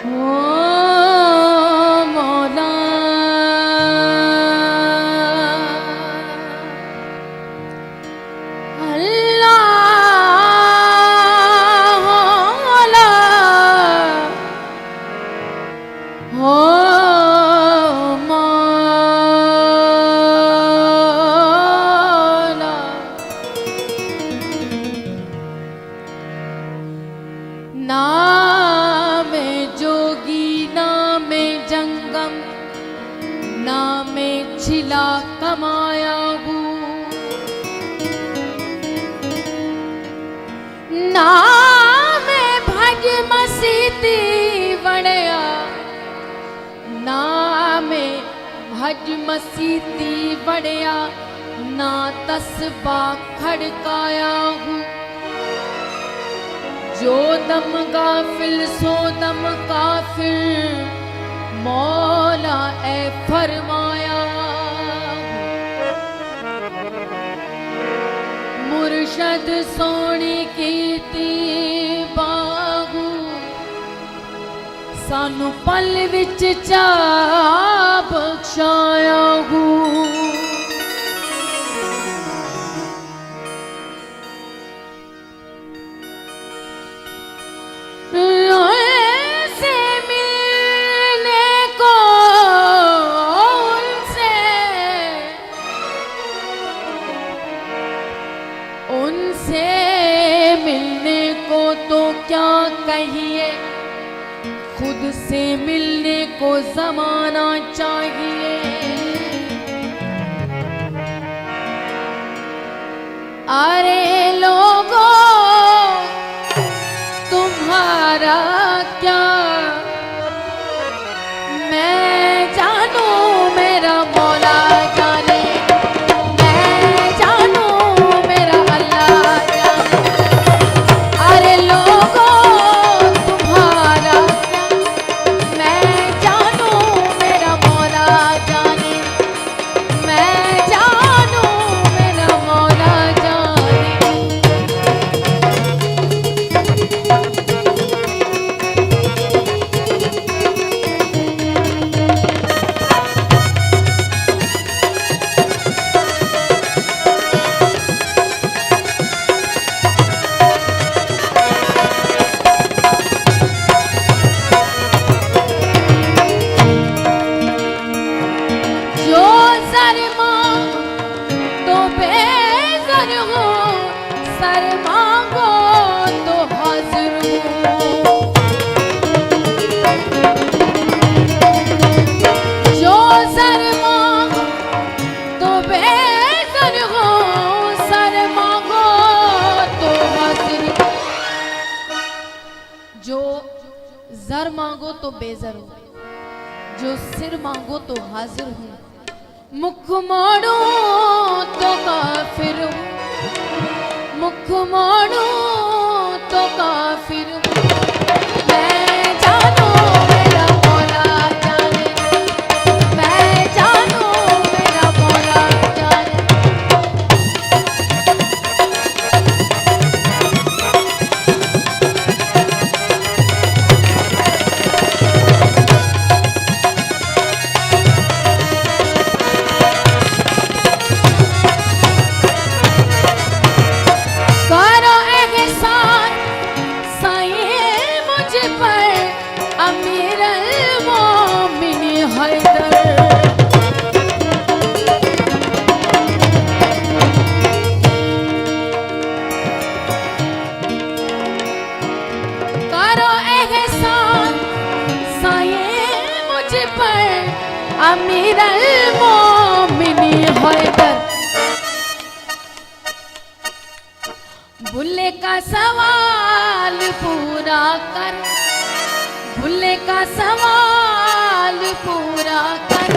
मौला अल्लाह हो मौला। नाम जोगी नाम जंगम नाम छिला कमाया हूँ, नाम भज मसीती वड़या, नाम भज मसीती वड़या, ना तस्बा खड़काया हूँ। जो दम गाफिल सो दम काफिर, मौला ए फरमाया। मुर्शद सोनी कीती बाहू, सानू पल विच चा बख्शाया हूँ। उनसे मिलने को तो क्या कहिए, खुद से मिलने को ज़माना चाहिए। अरे लोगों तुम्हारा क्या मैं जानू, मेरा मौला जाने, ज़र मांगो तो बेज़र हो, जो सिर मांगो तो हाजिर हूँ। मुख मोड़ो तो काफिर हूँ, मुख मोड़ो तो काफिर हूँ। मैं जानू मेरा मौला जाने, मैं जानू मेरा मौला जाने। अमीरुल मोमिनीन हैदर, भुल्ले का सवाल पूरा कर, भुल्ले का सवाल पूरा कर।